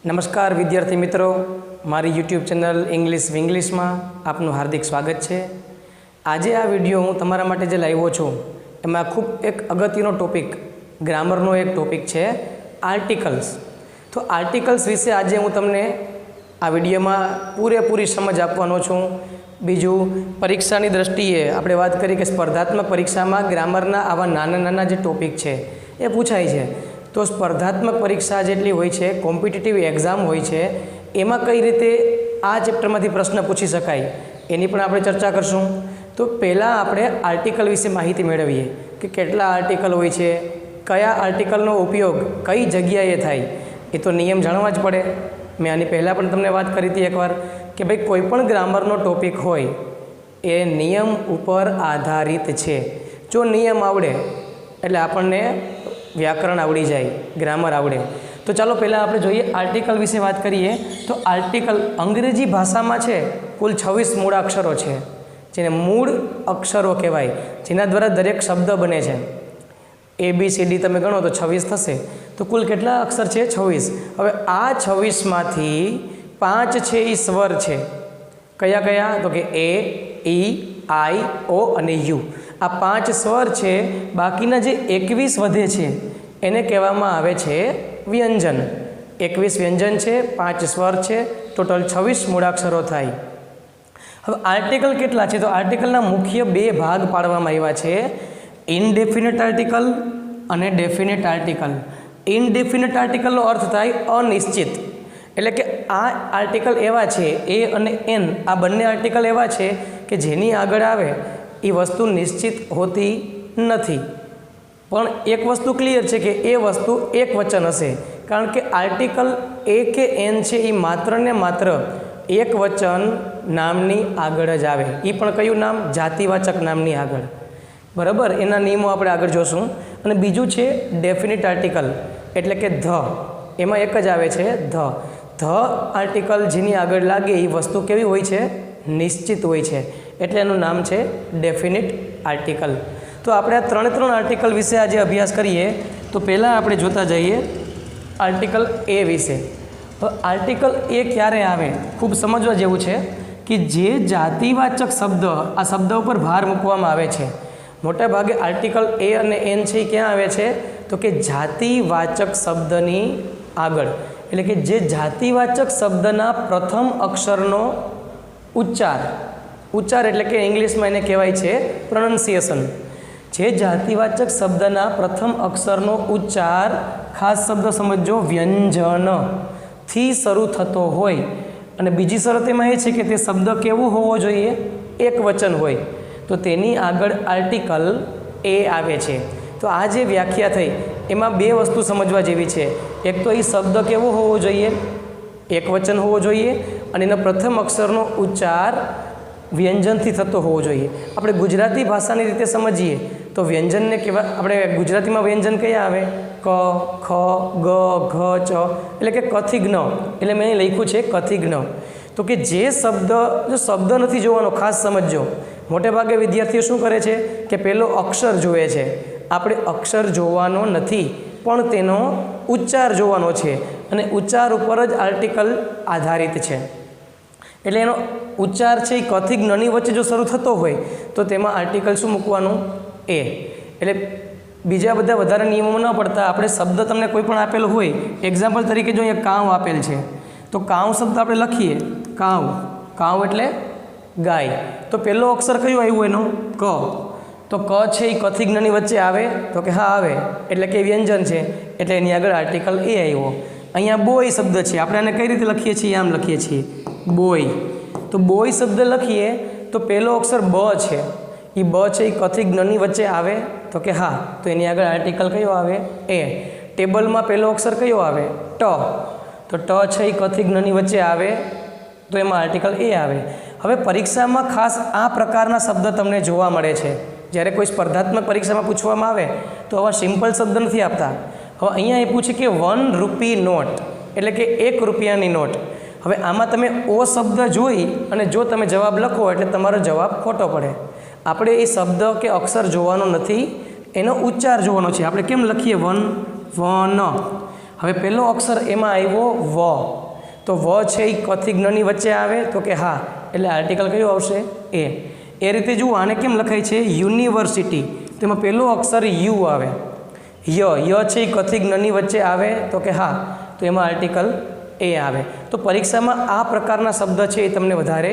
નમસ્કાર વિદ્યાર્થી મિત્રો, મારી યુટ્યુબ ચેનલ ઇંગ્લિશ વિંગ્લિશમાં આપનું હાર્દિક સ્વાગત છે। આજે આ વિડીયો હું તમારા માટે જે લાવ્યો છું એમાં ખૂબ એક અગત્યનો ટોપિક, ગ્રામરનો એક ટોપિક છે આર્ટિકલ્સ। તો આર્ટિકલ્સ વિશે આજે હું તમને આ વિડીયોમાં પૂરેપૂરી સમજ આપવાનો છું। બીજું, પરીક્ષાની દ્રષ્ટિએ આપણે વાત કરી કે સ્પર્ધાત્મક પરીક્ષામાં ગ્રામરના આવા નાના નાના જે ટોપિક છે એ પૂછાય છે। તો સ્પર્ધાત્મક પરીક્ષા જેટલી હોય છે, કોમ્પિટિટિવ એક્ઝામ હોય છે, એમાં કઈ રીતે આ ચેપ્ટરમાંથી પ્રશ્ન પૂછી શકાય એની પણ આપણે ચર્ચા કરશું। તો પહેલાં આપણે આર્ટિકલ વિશે માહિતી મેળવીએ કે કેટલા આર્ટિકલ હોય છે, કયા આર્ટિકલનો ઉપયોગ કઈ જગ્યાએ થાય, એ તો નિયમ જાણવા જ પડે। મેં આની પહેલાં પણ તમને વાત કરી હતી એકવાર કે ભાઈ કોઈ પણ ગ્રામરનો ટોપિક હોય એ નિયમ ઉપર આધારિત છે। જો નિયમ આવડે એટલે આપણને વ્યાકરણ આવડી જાય, ગ્રામર આવડે। તો ચાલો પહેલાં આપણે જોઈએ આર્ટિકલ વિશે વાત કરીએ। તો આર્ટિકલ અંગ્રેજી ભાષામાં છે કુલ 26 મૂળાક્ષરો છે, જેને મૂળ અક્ષરો કહેવાય, જેના દ્વારા દરેક શબ્દ બને છે। ABCD તમે ગણો તો 26 થશે। તો કુલ કેટલા અક્ષર છે? 26। હવે આ 26માંથી 5 છે એ સ્વર છે। કયા કયા? તો કે A, E, I, O અને U। આ 5 સ્વર છે। બાકીના જે 21 વધે છે એને કહેવામાં આવે છે વ્યંજન। 21 વ્યંજન છે, 5 સ્વર છે, ટોટલ 26 મૂળાક્ષરો થાય। હવે આર્ટિકલ કેટલા છે? તો આર્ટિકલના મુખ્ય 2 ભાગ પાડવામાં આવ્યા છે, ઇનડેફિનેટ આર્ટિકલ અને ડેફિનેટ આર્ટિકલ। ઇનડેફિનેટ આર્ટિકલનો અર્થ થાય અનિશ્ચિત, એટલે કે આ આર્ટિકલ એવા છે, એ અને એન, આ બંને આર્ટિકલ એવા છે કે જેની આગળ આવે એ વસ્તુ નિશ્ચિત હોતી નથી। પણ એક વસ્તુ ક્લિયર છે કે એ વસ્તુ એક વચન હશે, કારણ કે આર્ટિકલ એ કે એન છે એ માત્ર ને માત્ર એક વચન નામની આગળ જ આવે। એ પણ કયું નામ? જાતિવાચક નામની આગળ, બરાબર। એના નિયમો આપણે આગળ જોશું। અને બીજું છે ડેફિનિટ આર્ટિકલ, એટલે કે ધ, એમાં એક જ આવે છે ધ। ધ આર્ટિકલ જેની આગળ લાગે એ વસ્તુ કેવી હોય છે? નિશ્ચિત હોય છે, એટલે એનું નામ છે ડેફિનિટ આર્ટિકલ। તો આપણે આ ત્રણ આર્ટિકલ વિશે આજે અભ્યાસ કરીએ। તો પહેલાં આપણે જોતા જઈએ આર્ટિકલ એ વિશે। તો આર્ટિકલ એ ક્યારે આવે? ખૂબ સમજવા જેવું છે કે જે જાતિવાચક શબ્દ, આ શબ્દ ઉપર ભાર મૂકવામાં આવે છે। મોટા ભાગે આર્ટિકલ એ અને એન છે એ ક્યાં આવે છે? તો કે જાતિવાચક શબ્દની આગળ, એટલે કે જે જાતિવાચક શબ્દના પ્રથમ અક્ષરનો ઉચ્ચાર એટલે કે ઇંગ્લિશમાં એને કહેવાય છે પ્રોનન્સિએશન। જે જાતિવાચક શબ્દના પ્રથમ અક્ષરનો ઉચ્ચાર, ખાસ શબ્દ સમજો, વ્યંજનથી શરૂ થતો હોય, અને બીજી શરત એમાં એ છે કે તે શબ્દ કેવો હોવો જોઈએ? એક વચન હોય, તો તેની આગળ આર્ટિકલ એ આવે છે। તો આ જે વ્યાખ્યા થઈ એમાં 2 વસ્તુ સમજવા જેવી છે। એક તો એ શબ્દ કેવો હોવો જોઈએ? એક વચન હોવો જોઈએ, અને એના પ્રથમ અક્ષરનો ઉચ્ચાર વ્યંજનથી થતો હોવો જોઈએ। આપણે ગુજરાતી ભાષાની રીતે સમજીએ તો વ્યંજનને કેવા, આપણે ગુજરાતીમાં વ્યંજન કયા આવે? ક, ખ, ગ, ઘ, ચ, એટલે કે કથી જ્ઞ, એટલે મેં અહીં લખ્યું છે કથી જ્ઞ। તો કે જે શબ્દ, જો શબ્દ નથી જોવાનો, ખાસ સમજજો, મોટે ભાગે વિદ્યાર્થીઓ શું કરે છે કે પહેલો અક્ષર જુએ છે। આપણે અક્ષર જોવાનો નથી, પણ તેનો ઉચ્ચાર જોવાનો છે, અને ઉચ્ચાર ઉપર જ આર્ટિકલ આધારિત છે। એટલે એનો ઉચ્ચાર છે એ કથી જ્ઞની વચ્ચે જો શરૂ થતો હોય તો તેમાં આર્ટિકલ શું મૂકવાનું? એ। એટલે બીજા બધા વધારે નિયમો ન પડતા આપણે શબ્દ તમને કોઈ પણ આપેલો હોય, એક્ઝામ્પલ તરીકે જો અહીંયા કાવ આપેલ છે, તો કાવ શબ્દ આપણે લખીએ, કાવ, કાવ એટલે ગાય, તો પહેલો અક્ષર કયો આવ્યો એનો? ક। તો ક છે એ કથી જ્ઞની વચ્ચે આવે? તો કે હા આવે, એટલે કે વ્યંજન છે, એટલે એની આગળ આર્ટિકલ એ આવ્યો। અહીંયા બોય શબ્દ છે, આપણે આને કઈ રીતે લખીએ છીએ? આમ લખીએ છીએ, બોય। તો બોય શબ્દ લખીએ તો પહેલો અક્ષર બ છે, એ બ છે એ કથી જ્ઞની વચ્ચે આવે? તો કે હા, તો એની આગળ આર્ટિકલ કયો આવે? એ। ટેબલમાં પહેલો અક્ષર કયો આવે? ટ। તો ટ છે એ કથી જ્ઞની વચ્ચે આવે, તો એમાં આર્ટિકલ એ આવે। હવે પરીક્ષામાં ખાસ આ પ્રકારના શબ્દ તમને જોવા મળે છે। જ્યારે કોઈ સ્પર્ધાત્મક પરીક્ષામાં પૂછવામાં આવે તો આવા સિમ્પલ શબ્દ નથી આપતા। હવે અહીંયા એ પૂછે કે 1 રૂપી નોટ, એટલે કે 1 રૂપિયાની નોટ। હવે આમાં તમે ઓ શબ્દ જોઈ અને જો તમે જવાબ લખો એટલે તમારો જવાબ ખોટો પડે। આપણે એ શબ્દ કે અક્ષર જોવાનો નથી, એનો ઉચ્ચાર જોવાનો છે। આપણે કેમ લખીએ? 1, 1। હવે પહેલો અક્ષર એમાં આવ્યો વ, તો વ છે એ ક થી જ્ઞની વચ્ચે આવે તો કે હા, એટલે આર્ટિકલ કયું આવશે? એ રીતે જુઓ, આને કેમ લખાય છે? યુનિવર્સિટી, તેમાં પહેલો અક્ષર યુ આવે, ય છે એ ક થી જ્ઞની વચ્ચે આવે તો કે હા, તો એમાં આર્ટિકલ એ આવે. તો પરીક્ષામાં આ પ્રકારના શબ્દ છે એ તમને વધારે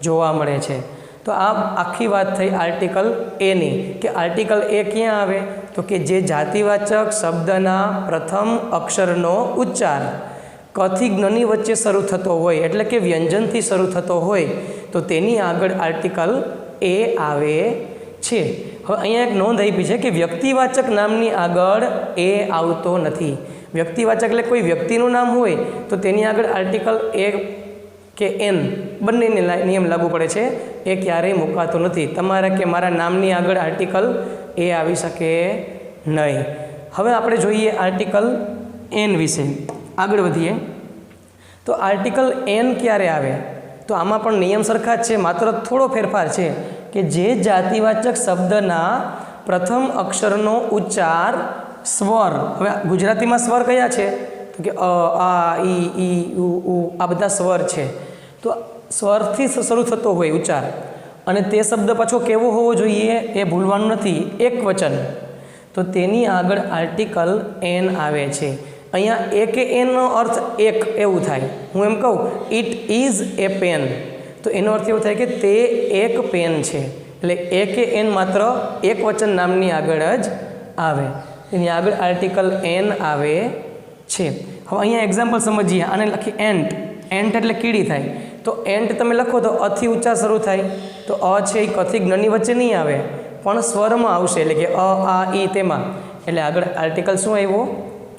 જોવા મળે છે. તો આ આખી વાત થઈ આર્ટિકલ એની, કે આર્ટિકલ એ ક્યાં આવે? તો કે જે જાતિવાચક શબ્દના પ્રથમ અક્ષરનો ઉચ્ચાર ક થી જ્ઞની વચ્ચે શરૂ થતો હોય, એટલે કે વ્યંજનથી શરૂ થતો હોય, તો તેની આગળ આર્ટિકલ એ આવે છે. હવે અહીંયા એક નોંધ આપી છે કે વ્યક્તિવાચક નામની આગળ એ આવતો નથી. વ્યક્તિવાચક એટલે કોઈ વ્યક્તિનું નામ હોય તો તેની આગળ આર્ટિકલ એ કે એન બંનેને નિયમ લાગુ પડે છે, એ ક્યારેય મુકાતો નથી. તમારા કે મારા નામની આગળ આર્ટિકલ એ આવી શકે નહીં. હવે આપણે જોઈએ આર્ટિકલ એન વિશે, આગળ વધીએ. તો આર્ટિકલ એન ક્યારે આવે? તો આમાં પણ નિયમ સરખા જ છે, માત્ર થોડો ફેરફાર છે કે જે જાતિવાચક શબ્દના પ્રથમ અક્ષરનો ઉચ્ચાર સ્વર, હવે ગુજરાતીમાં સ્વર કયા છે? તો કે આ ઈ ઉ આ બધા સ્વર છે. તો સ્વરથી શરૂ થતો હોય ઉચ્ચાર, અને તે શબ્દ પાછો કેવો હોવો જોઈએ એ ભૂલવાનું નથી, એક વચન, તો તેની આગળ આર્ટિકલ એન આવે છે. અહીંયા એ કે એનો અર્થ એક એવું થાય. હું એમ કહું ઇટ ઇઝ એ પેન, તો એનો અર્થ એવો થાય કે તે એક પેન છે. એટલે એ કે એન માત્ર એક વચન નામની આગળ જ આવે, એની આગળ આર્ટિકલ એન આવે છે. હવે અહીંયા એક્ઝામ્પલ સમજીએ. આને લખી એન્ટ, એન્ટ એટલે કીડી થાય. તો એન્ટ તમે લખો તો અથી ઉચ્ચાર શરૂ થાય, તો અ છે એ કથી જ્ઞની વચ્ચે નહીં આવે પણ સ્વરમાં આવશે, એટલે કે અ આ ઈ તેમાં, એટલે આગળ આર્ટિકલ શું આવ્યો?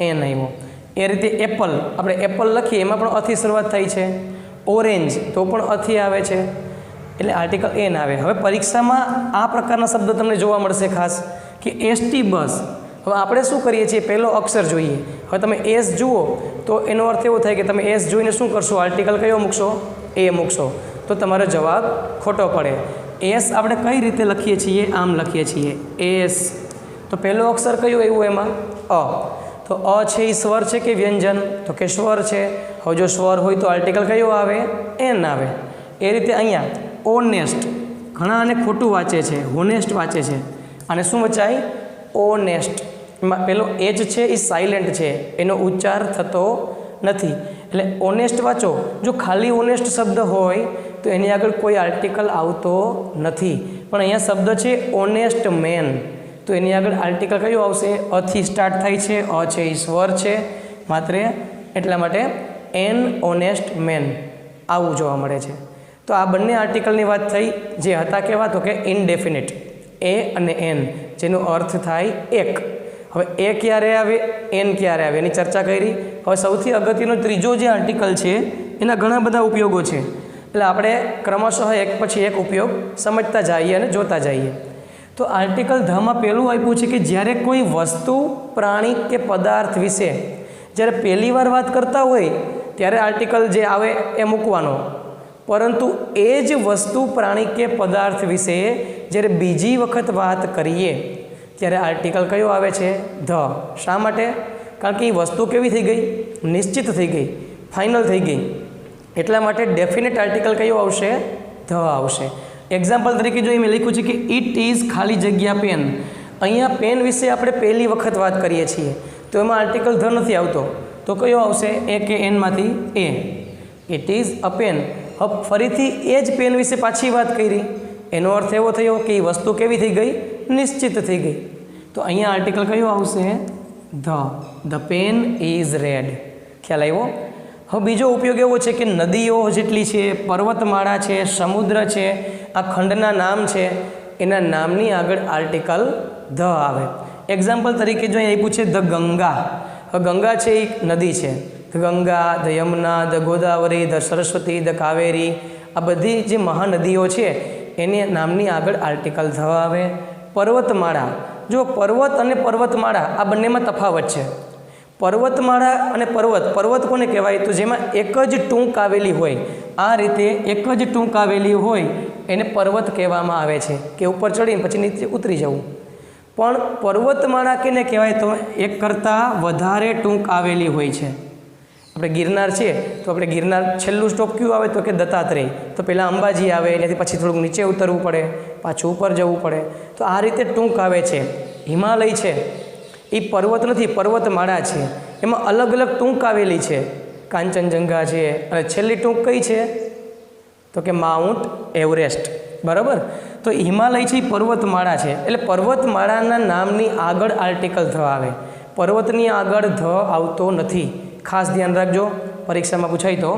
એન આવ્યો. એ રીતે એપલ, આપણે એપલ લખીએ એમાં પણ અથી શરૂઆત થાય છે. ઓરેન્જ તો પણ અથી આવે છે, એટલે આર્ટિકલ એન આવે. હવે પરીક્ષામાં આ પ્રકારના શબ્દ તમને જોવા મળશે ખાસ, કે એસટી બસ. હવે આપણે શું કરીએ છીએ? પહેલો અક્ષર જોઈએ. હવે તમે એસ જુઓ તો એનો અર્થ એવો થાય કે તમે એસ જોઈને શું કરશો? આર્ટિકલ કયો મૂકશો? એ મૂકશો, તો તમારો જવાબ ખોટો પડે. એસ આપણે કઈ રીતે લખીએ છીએ? આમ લખીએ છીએ એસ, તો પહેલો અક્ષર કયો આવ્યો એમાં? અ. તો અ છે એ સ્વર છે કે વ્યંજન? તો કે સ્વર છે. હવે જો સ્વર હોય તો આર્ટિકલ કયો આવે? એન આવે. એ રીતે અહીંયા ઓનેસ્ટ, ઘણા આને ખોટું વાંચે છે, હોનેસ્ટ વાંચે છે. આને શું વચાય? ઓનેસ્ટ. એમાં પેલો એચ છે એ સાયલેન્ટ છે, એનો ઉચ્ચાર થતો નથી, એટલે ઓનેસ્ટ વાંચો. જો ખાલી ઓનેસ્ટ શબ્દ હોય તો એની આગળ કોઈ આર્ટિકલ આવતો નથી, પણ અહીંયા શબ્દ છે ઓનેસ્ટ મેન, તો એની આગળ આર્ટિકલ કયો આવશે? અથી સ્ટાર્ટ થાય છે, અ છે એ સ્વર છે માત્ર, એટલા માટે એન ઓનેસ્ટ મેન આવું જોવા મળે છે. તો આ બંને આર્ટિકલની વાત થઈ, જે હતા કેવા? તો કે ઇનડેફિનિટ, એ અને એન, જેનો અર્થ થાય એક. હવે એ ક્યારે આવે, એન ક્યારે આવે, એની ચર્ચા કરી. હવે સૌથી અગત્યનો ત્રીજો જે આર્ટિકલ છે એના ઘણા બધા ઉપયોગો છે, એટલે આપણે ક્રમશઃ એક પછી એક ઉપયોગ સમજતા જઈએ અને જોતા જઈએ. તો આર્ટિકલ ધમાં પહેલું આપ્યું છે કે જ્યારે કોઈ વસ્તુ, પ્રાણી કે પદાર્થ વિશે જ્યારે પહેલી વાર વાત કરતા હોય ત્યારે આર્ટિકલ જે આવે એ મૂકવાનો, પરંતુ એ જ વસ્તુ, પ્રાણી કે પદાર્થ વિશે જ્યારે બીજી વખત વાત કરીએ ત્યારે આર્ટિકલ કયો આવે છે? ધ. શા માટે? કારણ કે એ વસ્તુ કેવી થઈ ગઈ? નિશ્ચિત થઈ ગઈ, ફાઇનલ થઈ ગઈ, એટલા માટે ડેફિનેટ આર્ટિકલ કયો આવશે? ધ આવશે. એક્ઝામ્પલ તરીકે જો મેં લખ્યું છે કે ઇટ ઇઝ ખાલી જગ્યા પેન. અહીંયા પેન વિશે આપણે પહેલી વખત વાત કરીએ છીએ, તો એમાં આર્ટિકલ ધ નથી આવતો, તો કયો આવશે? એ કે એનમાંથી a. It is a pen. હવે ફરીથી એ જ પેન વિશે પાછી વાત કરી, એનો અર્થ એવો થયો કે એ વસ્તુ કેવી થઈ ગઈ? નિશ્ચિત થઈ ગઈ, તો અહીંયા આર્ટિકલ કયો આવશે? The. The pen is red. ખ્યાલ આવ્યો? હવે બીજો ઉપયોગ એવો છે કે નદીઓ જેટલી છે, પર્વતમાળા છે, સમુદ્ર છે, આ ખંડના નામ છે, એના નામની આગળ આર્ટિકલ ધ આવે. એક્ઝામ્પલ તરીકે જો અહીં આપ્યું છે ધ ગંગા. હવે ગંગા છે એ નદી છે, the Ganga, the Yamuna, the Godavari, the Saraswati, the Kaveri, આ બધી જે મહાનદીઓ છે એની નામની આગળ આર્ટિકલ ધ આવે. પર્વતમાળા, જો પર્વત અને પર્વતમાળા આ બંનેમાં તફાવત છે. પર્વતમાળા અને પર્વત, પર્વત કોને કહેવાય? તો જેમાં એક જ ટૂંક આવેલી હોય, આ રીતે એક જ ટૂંક આવેલી હોય એને પર્વત કહેવામાં આવે છે, કે ઉપર ચડીને પછી નીચે ઉતરી જવું. પણ પર્વતમાળા કેને કહેવાય? તો એક કરતાં વધારે ટૂંક આવેલી હોય છે. આપણે ગિરનાર છે તો આપણે ગિરનાર છેલ્લું સ્ટોપ કયું આવે? તો કે દત્તાત્રેય. તો પહેલાં અંબાજી આવે, એનાથી પછી થોડુંક નીચે ઉતરવું પડે, પાછું ઉપર જવું પડે. તો આ રીતે ટૂંક આવે છે. હિમાલય છે એ પર્વત નથી, પર્વતમાળા છે. એમાં અલગ અલગ ટૂંક આવેલી છે. કાંચનજંઘા છે, અને છેલ્લી ટૂંક કઈ છે? તો કે માઉન્ટ એવરેસ્ટ. બરાબર. તો હિમાલય છે એ પર્વતમાળા છે, એટલે પર્વતમાળાના નામની આગળ આર્ટિકલ ધ આવે. પર્વતની આગળ ધ આવતો નથી, ખાસ ધ્યાન રાખજો, પરીક્ષામાં પૂછાય તો.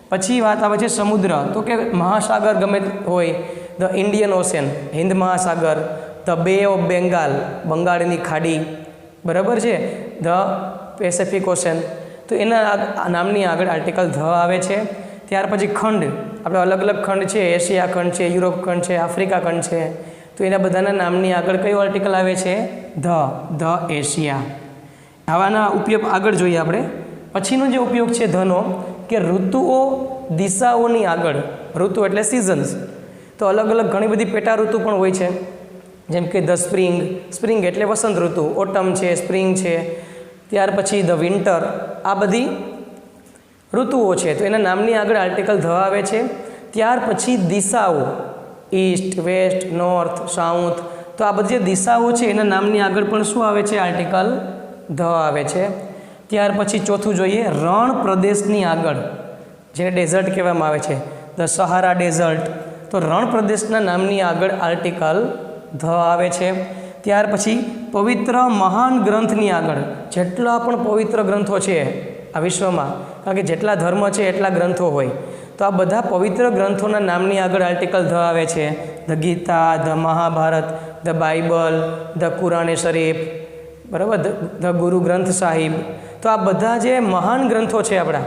પછી વાત આવે છે સમુદ્ર. તો કે મહાસાગર ગમે હોય, ધ ઇન્ડિયન ઓશન, હિન્દ મહાસાગર, ધ બે ઓફ બેંગાલ, બંગાળની ખાડી, બરાબર છે, ધ પેસિફિક ઓશન. તો એના નામની આગળ આર્ટિકલ ધ આવે છે. ત્યાર પછી ખંડ, આપણે અલગ અલગ ખંડ છે, એશિયા ખંડ છે, યુરોપ ખંડ છે, આફ્રિકા ખંડ છે. તો એના બધાના નામની આગળ કયો આર્ટિકલ આવે છે? The Asia. આવાના ઉપયોગ આગળ જોઈએ આપણે. પછીનો જે ઉપયોગ છે ધનો, કે ઋતુઓ દિશાઓની આગળ. ઋતુ એટલે સિઝન્સ. તો અલગ અલગ ઘણી બધી પેટા ઋતુ પણ હોય છે, જેમ કે ધ સ્પ્રિંગ. સ્પ્રિંગ એટલે વસંત ઋતુ, ઓટમ છે, સ્પ્રિંગ છે. ત્યાર પછી ધ વિન્ટર. આ બધી ઋતુઓ છે, તો એના નામની આગળ આર્ટિકલ ધ આવે છે. ત્યાર પછી દિશાઓ, ઈસ્ટ, વેસ્ટ, નોર્થ, સાઉથ. તો આ બધી જે દિશાઓ છે એના નામની આગળ પણ શું આવે છે? આર્ટિકલ ધ આવે છે. ત્યાર પછી ચોથું જોઈએ, રણ પ્રદેશની આગળ, જેને ડેઝર્ટ કહેવામાં આવે છે, ધ સહારા ડેઝર્ટ. તો રણ પ્રદેશના નામની આગળ આર્ટિકલ ધ આવે છે. ત્યાર પછી પવિત્ર મહાન ગ્રંથની આગળ, જેટલા પણ પવિત્ર ગ્રંથો છે આ વિશ્વમાં, કારણ કે જેટલા ધર્મ છે એટલા ગ્રંથો હોય, તો આ બધા પવિત્ર ગ્રંથોના નામની આગળ આર્ટિકલ ધ આવે છે. The Gita, the Mahabharata, the Bible, the કુરાને શરીફ, બરાબર, ધ ગુરુ ગ્રંથ સાહિબ. તો આ બધા જે મહાન ગ્રંથો છે આપણા,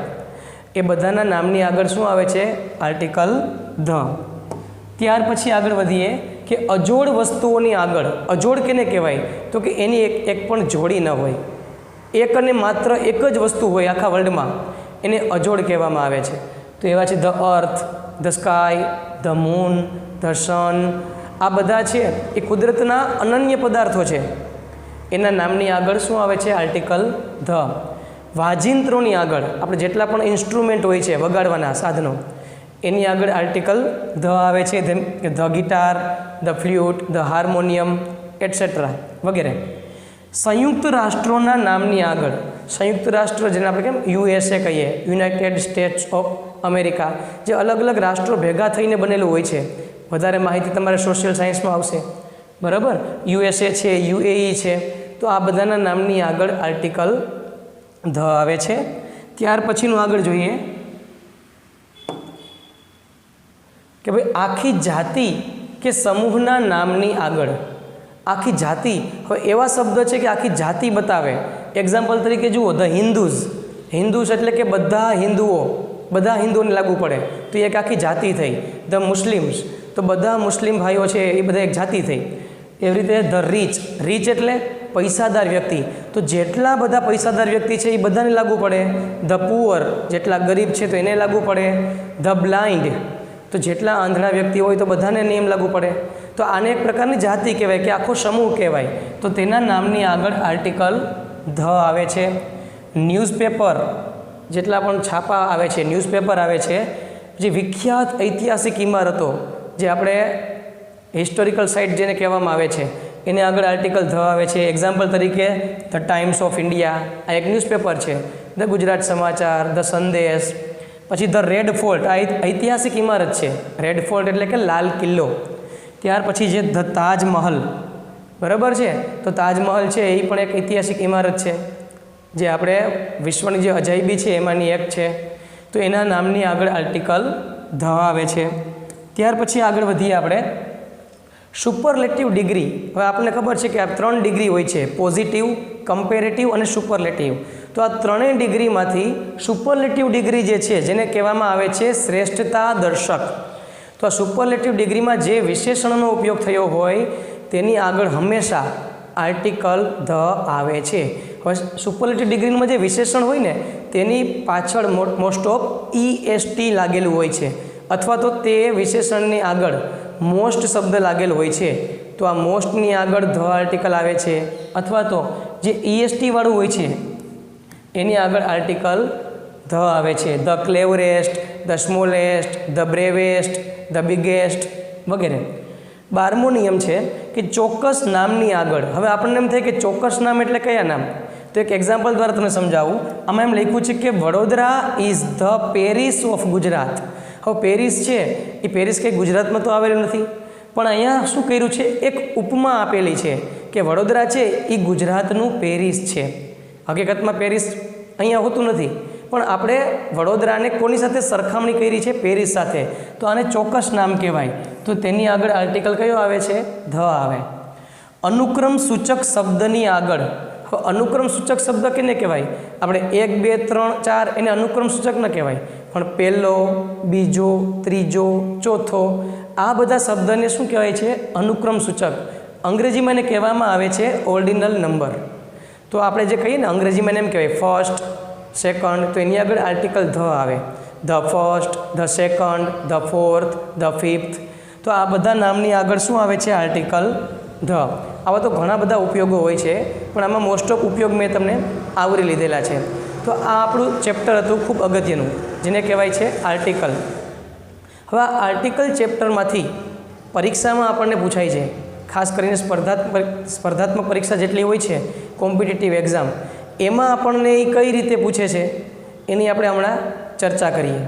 એ બધાના નામની આગળ શું આવે છે? Article the. ત્યાર પછી આગળ વધીએ કે અજોડ વસ્તુઓની આગળ. અજોડ કેને કહેવાય? તો કે એની એક પણ જોડી ન હોય, એક અને માત્ર એક જ વસ્તુ હોય આખા વર્લ્ડમાં, એને અજોડ કહેવામાં આવે છે. તો એવા છે the earth, the sky, the moon, the sun. આ બધા છે એ કુદરતના અનન્ય પદાર્થો છે, એના નામની આગળ શું આવે છે? Article the. વાજિંત્રોની આગળ, આપણે જેટલા પણ ઇન્સ્ટ્રુમેન્ટ હોય છે વગાડવાના સાધનો, એની આગળ આર્ટિકલ ધ આવે છે, જેમ કે the guitar, the flute, the harmonium, etcetera વગેરે. સંયુક્ત રાષ્ટ્રોના નામની આગળ, સંયુક્ત રાષ્ટ્ર જેને આપણે કેમ USA કહીએ, યુનાઇટેડ સ્ટેટ્સ ઓફ અમેરિકા, જે અલગ અલગ રાષ્ટ્રો ભેગા થઈને બનેલું હોય છે. વધારે માહિતી તમારે સોશિયલ સાયન્સમાં આવશે, બરાબર. USA છે, UAE છે. તો આ બધાના નામની આગળ આર્ટિકલ ધ આવે છે. ત્યાર પછીનું આગળ જોઈએ કે ભાઈ આખી જાતિ કે સમૂહના નામની આગળ. આખી જાતિ, હવે એવા શબ્દ છે કે આખી જાતિ બતાવે. એક્ઝામ્પલ તરીકે જુઓ, ધ હિન્દુઝ. હિન્દુઝ એટલે કે બધા હિન્દુઓ, બધા હિન્દુઓને લાગુ પડે, તો એક આખી જાતિ થઈ. ધ મુસ્લિમ્સ, તો બધા મુસ્લિમ ભાઈઓ છે એ બધા એક જાતિ થઈ. એવી રીતે ધ રીચ. રીચ એટલે પૈસાદાર વ્યક્તિ, તો જેટલા બધા પૈસાદાર વ્યક્તિ છે એ બધાને લાગુ પડે. ધ પુઅર, જેટલા ગરીબ છે તો એને લાગુ પડે. ધ બ્લાઇન્ડ, તો જેટલા આંધળા વ્યક્તિ હોય તો બધાને નિયમ લાગુ પડે. તો આને એક પ્રકારની જાતિ કહેવાય કે આખો સમૂહ કહેવાય. તો તેના નામની આગળ આર્ટિકલ ધ આવે છે. ન્યૂઝપેપર, જેટલા પણ છાપા આવે છે, ન્યૂઝપેપર આવે છે. જે વિખ્યાત ઐતિહાસિક ઇમારતો, જે આપણે હિસ્ટોરિકલ સાઇટ જેને કહેવામાં આવે છે, એને આગળ આર્ટિકલ ધ આવે છે. એક્ઝામ્પલ તરીકે ધ ટાઈમ્સ ઓફ ઇન્ડિયા, આ એક ન્યૂઝપેપર છે. ધ ગુજરાત સમાચાર, ધ સંદેશ. પછી ધ રેડ ફોર્ટ, આ ઐતિહાસિક ઇમારત છે. રેડ ફોર્ટ એટલે કે લાલ કિલ્લો. ત્યાર પછી જે ધ તાજમહલ, બરાબર છે, તો તાજમહલ છે એ પણ એક ઐતિહાસિક ઇમારત છે, જે આપણે વિશ્વની જે અજાયબી છે એમાંની એક છે. તો એના નામની આગળ આર્ટિકલ ધ આવે છે. ત્યાર પછી આગળ વધીએ આપણે સુપરલેટિવ ડિગ્રી. હવે આપણને ખબર છે કે આ 3 ડિગ્રી હોય છે, પોઝિટિવ, કમ્પેરેટિવ અને સુપરલેટિવ. તો આ ત્રણેય ડિગ્રીમાંથી સુપરલેટિવ ડિગ્રી જે છે, જેને કહેવામાં આવે છે શ્રેષ્ઠતા દર્શક. તો આ સુપરલેટિવ ડિગ્રીમાં જે વિશેષણનો ઉપયોગ થયો હોય તેની આગળ હંમેશા આર્ટિકલ ધ આવે છે. હવે સુપરલેટિવ ડિગ્રીમાં જે વિશેષણ હોય ને તેની પાછળ મોસ્ટ ઓફ EST લાગેલું હોય છે, અથવા તો તે વિશેષણની આગળ મોસ્ટ શબ્દ લાગેલો હોય છે. તો આ મોસ્ટની આગળ ધ આર્ટિકલ આવે છે, અથવા તો જે EST વાળું હોય છે એની આગળ આર્ટિકલ ધ આવે છે. The cleverest, the smallest, the bravest, the biggest વગેરે. 12મો નિયમ છે કે ચોક્કસ નામની આગળ, હવે આપણને એમ થાય કે ચોક્કસ નામ એટલે કયા નામ, તો એક એક્ઝામ્પલ દ્વારા તમને સમજાવું. આમાં એમ લખ્યું છે કે Vadodara is the Paris of Gujarat. હવે પેરિસ છે એ પેરિસ કંઈ ગુજરાતમાં તો આવેલું નથી, પણ અહીંયા શું કર્યું છે, એક ઉપમા આપેલી છે કે વડોદરા છે એ ગુજરાતનું પેરિસ છે. હકીકતમાં પેરિસ અહીંયા હોતું નથી, પણ આપણે વડોદરાને કોની સાથે સરખામણી કરી છે, પેરિસ સાથે, તો આને ચોક્કસ નામ કહેવાય. તો તેની આગળ આર્ટિકલ કયો આવે છે, ધ આવે. અનુક્રમ સૂચક શબ્દની આગળ, અનુક્રમ સૂચક શબ્દ કેને કહેવાય, આપણે 1 2 3 4 એને અનુક્રમ સૂચક ન કહેવાય, પણ પહેલો, બીજો, ત્રીજો, ચોથો આ બધા શબ્દને શું કહેવાય છે, અનુક્રમ સૂચક. અંગ્રેજીમાં એને કહેવામાં આવે છે ઓર્ડિનલ નંબર. તો આપણે જે કહીએ ને અંગ્રેજીમાં એને એમ કહેવાય ફર્સ્ટ, સેકન્ડ, તો એની આગળ આર્ટિકલ ધ આવે. The first, the second, the fourth, the fifth, તો આ બધા નામની આગળ શું આવે છે, આર્ટિકલ ધ. આવા તો ઘણા બધા ઉપયોગો હોય છે, પણ આમાં મોસ્ટ ઓફ ઉપયોગ મેં તમને આવરી લીધેલા છે. તો આ આપણું ચેપ્ટર હતું ખૂબ અગત્યનું, જેને કહેવાય છે આર્ટિકલ. હવે આ આર્ટિકલ ચેપ્ટરમાંથી પરીક્ષામાં આપણને પૂછાય છે, ખાસ કરીને સ્પર્ધાત્મક પરીક્ષા જેટલી હોય છે, કોમ્પિટિટિવ એક્ઝામ, એમાં આપણને એ કઈ રીતે પૂછે છે એની આપણે હમણાં ચર્ચા કરીએ.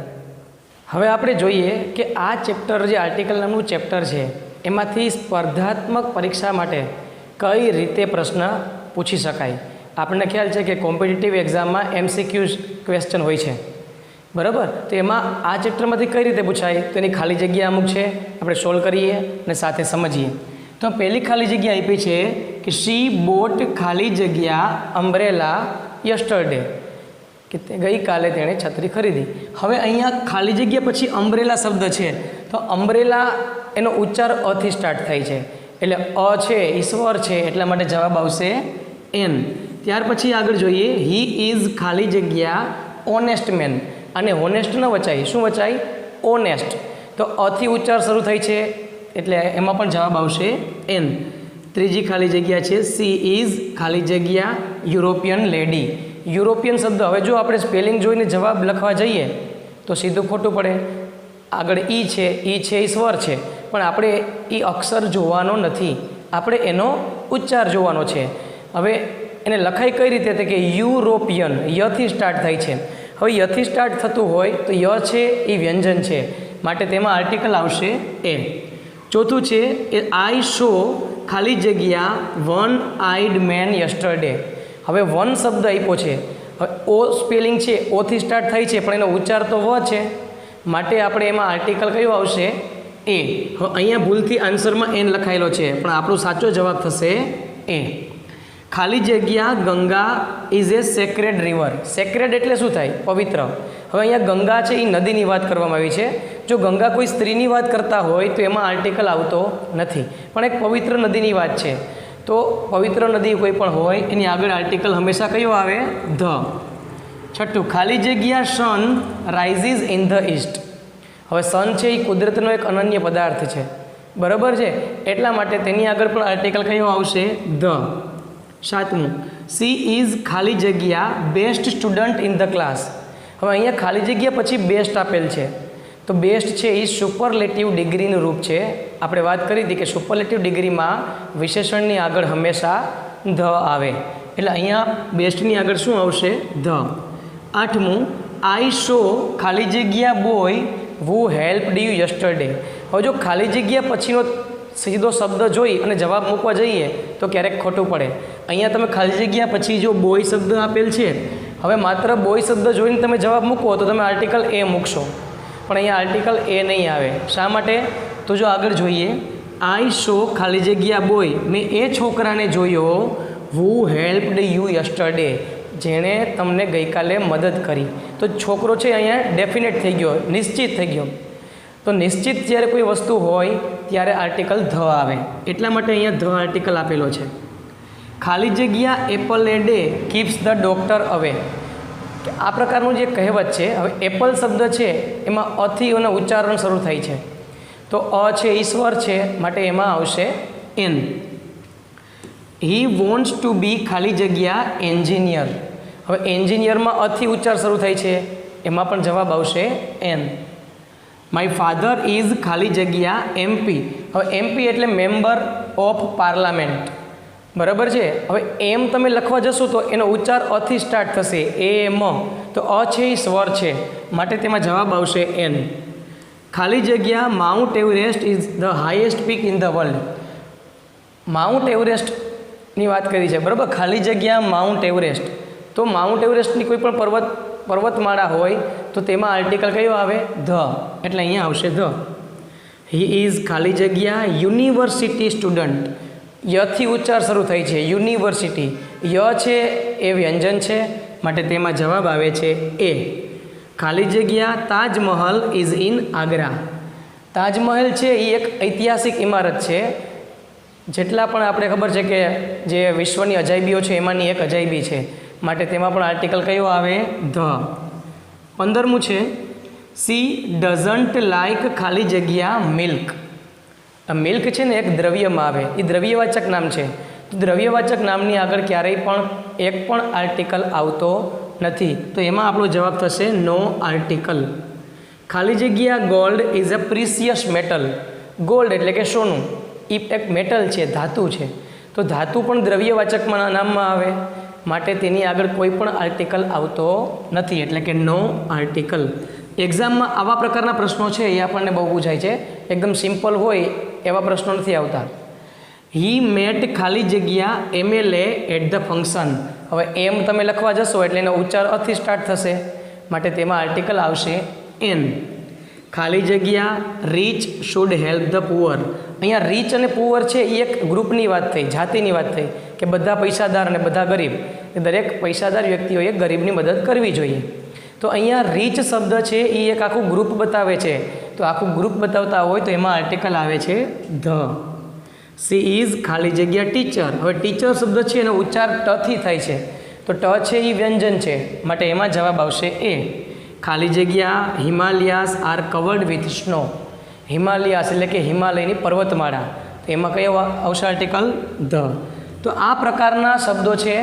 હવે આપણે જોઈએ કે આ ચેપ્ટર જે આર્ટિકલ નામનું ચેપ્ટર છે એમાંથી સ્પર્ધાત્મક પરીક્ષા માટે કઈ રીતે પ્રશ્ન પૂછી શકાય. આપણને ખ્યાલ છે કે કોમ્પિટિટિવ એક્ઝામમાં MCQ ક્વેશ્ચન હોય છે, બરાબર. તો એમાં આ ચેપ્ટરમાંથી કઈ રીતે પૂછાય, તો એની ખાલી જગ્યા અમુક છે, આપણે સોલ્વ કરીએ અને સાથે સમજીએ. તો પહેલી ખાલી જગ્યા આપી છે કે શી બોટ ખાલી જગ્યા અમ્બ્રેલા યસ્ટરડે, કે ગઈકાલે તેણે છત્રી ખરીદી. હવે અહીંયા ખાલી જગ્યા પછી અમ્બ્રેલા શબ્દ છે, તો અમ્બ્રેલા એનો ઉચ્ચાર અથી સ્ટાર્ટ થાય છે, એટલે અ છે ઈશ્વર છે, એટલા માટે જવાબ આવશે એન. ત્યાર પછી આગળ જોઈએ, હી ઇઝ ખાલી જગ્યા ઓનેસ્ટ મેન, અને હોનેસ્ટ ન વચાય, શું વચાય, ઓનેસ્ટ. તો અથી ઉચ્ચાર શરૂ થાય છે એટલે એમાં પણ જવાબ આવશે એન. ત્રીજી ખાલી જગ્યા છે સી ઇઝ ખાલી જગ્યા યુરોપિયન લેડી. યુરોપિયન શબ્દ, હવે જો આપણે સ્પેલિંગ જોઈને જવાબ લખવા જઈએ તો સીધું ખોટું પડે. આગળ ઈ છે ઈશ્વર છે, પણ આપણે એ અક્ષર જોવાનો નથી, આપણે એનો ઉચ્ચાર જોવાનો છે. હવે એને લખાય કઈ રીતે, કે યુરોપિયન, યથી સ્ટાર્ટ થાય છે. હવે યથી સ્ટાર્ટ થતું હોય તો ય છે એ વ્યંજન છે, માટે તેમાં આર્ટિકલ આવશે એ. ચોથું છે એ આઈ શો ખાલી જગ્યા વન આઈડ મેન યસ્ટરડે. હવે વન શબ્દ આપ્યો છે, હવે ઓ સ્પેલિંગ છે ઓથી સ્ટાર્ટ થાય છે, પણ એનો ઉચ્ચાર તો વ છે, માટે આપણે એમાં આર્ટિકલ કયો આવશે, એ. હવે અહીંયા ભૂલથી આન્સરમાં એન લખાયેલો છે, પણ આપણો સાચો જવાબ થશે એ. ખાલી જગ્યા Ganga is A sacred river. Sacred એટલે શું થાય, પવિત્ર. હવે અહીંયા ગંગા છે એ નદીની વાત કરવામાં આવી છે. જો ગંગા કોઈ સ્ત્રીની વાત કરતા હોય તો એમાં આર્ટિકલ આવતો નથી, પણ એક પવિત્ર નદીની વાત છે, તો પવિત્ર નદી કોઈ પણ હોય એની આગળ આર્ટિકલ હંમેશા કયો આવે, ધ. છઠ્ઠું, ખાલી જગ્યા સન રાઇઝિસ ઇન ધ ઈસ્ટ. હવે સન છે એ કુદરતનો એક અનન્ય પદાર્થ છે, બરાબર છે, એટલા માટે તેની આગળ પણ આર્ટિકલ કયો આવશે, ધ. સાતમું, સી ઇઝ ખાલી જગ્યા best student in the class. હવે અહીંયા ખાલી જગ્યા પછી બેસ્ટ આપેલ છે, તો બેસ્ટ છે એ સુપરલેટિવ ડિગ્રીનું રૂપ છે. આપણે વાત કરી હતી કે સુપરલેટિવ ડિગ્રીમાં વિશેષણની આગળ હંમેશા ધ આવે, એટલે અહીંયા બેસ્ટની આગળ શું આવશે, ધ. આઠમું, આઈ શો ખાલી જગ્યા બોય વુ હેલ્પડ યુ યસ્ટરડે. હવે જો ખાલી જગ્યા પછીનો સીધો શબ્દ જોઈ અને જવાબ મૂકવા જઈએ તો ક્યારેક ખોટું પડે. અહીંયા તમે ખાલી જગ્યા પછી જો બોય શબ્દ આપેલ છે, હવે માત્ર બોય શબ્દ જોઈને તમે જવાબ મૂકો તો તમે આર્ટિકલ એ મૂકશો, પણ અહીંયા આર્ટિકલ એ નહીં આવે. શા માટે, તો જો આગળ જોઈએ, આઈ શો ખાલી જગ્યા બોય, મેં એ છોકરાને જોયો હુ હેલ્પડ યુ યસ્ટરડે, જેણે તમને ગઈકાલે મદદ કરી. તો છોકરો છે અહીંયા ડેફિનેટ થઈ ગયો, નિશ્ચિત થઈ ગયો. તો નિશ્ચિત જ્યારે કોઈ વસ્તુ હોય ત્યારે આર્ટિકલ ધ આવે, એટલા માટે અહીંયા ધ આર્ટિકલ આપેલો છે. ખાલી જગ્યા Apple A day keeps the doctor અવે. આ પ્રકારનું જે કહેવત છે. હવે એપલ શબ્દ છે એમાં અથી અને ઉચ્ચારણ શરૂ થાય છે, તો અ છે ઈશ્વર છે, માટે એમાં આવશે એન. હી વોન્ટ્સ ટુ બી ખાલી જગ્યા એન્જિનિયર. હવે એન્જિનિયરમાં અથી ઉચ્ચાર શરૂ થાય છે, એમાં પણ જવાબ આવશે એન. માય ફાધર ઇઝ ખાલી જગ્યા એમપી. હવે એમપી એટલે મેમ્બર ઓફ પાર્લામેન્ટ, બરાબર છે. હવે એમ તમે લખવા જશો તો એનો ઉચ્ચાર અથી સ્ટાર્ટ થશે, એમ. તો અ છે એ સ્વર છે, માટે તેમાં જવાબ આવશે એન. ખાલી જગ્યા Mount Everest is the highest peak in the world. Mount એવરેસ્ટની વાત કરી છે, બરાબર. ખાલી જગ્યા માઉન્ટ એવરેસ્ટ. તો માઉન્ટ એવરેસ્ટની કોઈ પણ પર્વતમાળા હોય તો તેમાં આર્ટિકલ કયો આવે? ધ. એટલે અહીંયા આવશે ધ. હી ઇઝ ખાલી જગ્યા યુનિવર્સિટી સ્ટુડન્ટ. યથી ઉચ્ચાર શરૂ થાય છે, યુનિવર્સિટી. ય છે એ વ્યંજન છે, માટે તેમાં જવાબ આવે છે એ. ખાલી જગ્યા તાજમહલ ઇઝ ઇન આગ્રા. તાજમહલ છે એ એક ઐતિહાસિક ઇમારત છે. જેટલા પણ આપણે ખબર છે કે જે વિશ્વની અજાયબીઓ છે એમાંની એક અજાયબી છે, માટે તેમાં પણ આર્ટિકલ કયો આવે? ધ. 15મું છે સી ડઝન્ટ લાઇક ખાલી જગ્યા મિલ્ક. આ મિલ્ક છે ને એક દ્રવ્યમાં આવે, એ દ્રવ્યવાચક નામ છે. તો દ્રવ્યવાચક નામની આગળ ક્યારેય પણ એક પણ આર્ટિકલ આવતો નથી, તો એમાં આપણો જવાબ થશે નો આર્ટિકલ. ખાલી જગ્યા gold is a precious metal. Gold એટલે કે સોનું, એ એક મેટલ છે, ધાતુ છે. તો ધાતુ પણ દ્રવ્યવાચકમાં નામમાં આવે, માટે તેની આગળ કોઈ પણ આર્ટિકલ આવતો નથી, એટલે કે નો આર્ટિકલ. એક્ઝામમાં આવા પ્રકારના પ્રશ્નો છે એ આપણને બહુ પૂછાય છે. એકદમ સિમ્પલ હોય એવા પ્રશ્નો નથી આવતા. હી મેટ ખાલી જગ્યા MLA એટ ધ ફંક્શન. હવે એમ તમે લખવા જશો એટલે એનો ઉચ્ચાર અથી સ્ટાર્ટ થશે, માટે તેમાં આર્ટિકલ આવશે એન. ખાલી જગ્યા rich should help the poor. અહીંયા રીચ અને પુઅર છે એ એક ગ્રુપની વાત થઈ, જાતિની વાત થઈ, કે બધા પૈસાદાર અને બધા ગરીબ. દરેક પૈસાદાર વ્યક્તિઓએ ગરીબની મદદ કરવી જોઈએ. તો અહીંયા રીચ શબ્દ છે એ એક આખું ગ્રુપ બતાવે છે. તો આખું ગ્રુપ બતાવતા હોય તો એમાં આર્ટિકલ આવે છે ધ. સી ઇઝ ખાલી જગ્યા ટીચર. હવે ટીચર શબ્દ છે એનો ઉચ્ચાર ટથી થાય છે, તો ટ છે એ વ્યંજન છે, માટે એમાં જવાબ આવશે એ. ખાલી જગ્યા Himalayas R covered with snow. Himalayas એટલે કે હિમાલયની પર્વતમાળા, તો એમાં કયો આવશે આર્ટિકલ? ધ. તો આ પ્રકારના શબ્દો છે,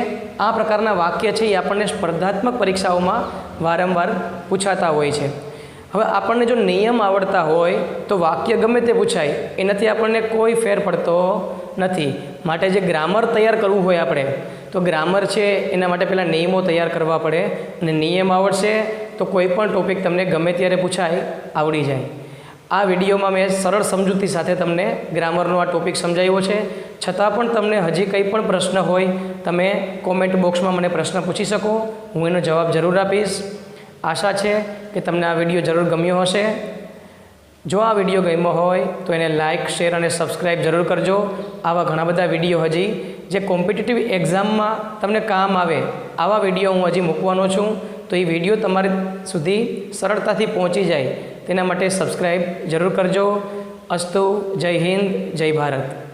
આ પ્રકારના વાક્ય છે એ આપણને સ્પર્ધાત્મક પરીક્ષાઓમાં વારંવાર પૂછાતા હોય છે. હવે આપણને જો નિયમ આવડતા હોય તો વાક્ય ગમે તે પૂછાય, એનાથી આપણને કોઈ ફેર પડતો નથી. માટે જે ગ્રામર તૈયાર કરવું હોય આપણે, તો ગ્રામર છે એના માટે પહેલાં નિયમો તૈયાર કરવા પડે, અને નિયમ આવડશે તો કોઈ પણ ટૉપિક તમને ગમે ત્યારે પૂછાય, આવડી જાય. આ વિડીયોમાં મેં સરળ સમજૂતી સાથે તમને ગ્રામરનો આ ટૉપિક સમજાવ્યો છે. છતાં પણ તમને હજી કંઈ પણ પ્રશ્ન હોય તમે કોમેન્ટ બોક્સમાં મને પ્રશ્ન પૂછી શકો, હું એનો જવાબ જરૂર આપીશ. આશા છે કે તમને આ વિડીયો જરૂર ગમ્યો હશે. જો આ વિડીયો ગમ્યો હોય તો એને લાઇક, શેર અને સબસ્ક્રાઈબ જરૂર કરજો. આવા ઘણા બધા વિડીયો હજી જે કોમ્પિટિટિવ એક્ઝામમાં તમને કામ આવે, આવા વિડીયો હું હજી મૂકવાનો છું. તો એ વિડીયો તમારી સુધી સરળતાથી પહોંચી જાય તેના માટે સબસ્ક્રાઈબ જરૂર કરજો. અસ્તુ. જય હિન્દ, જય ભારત.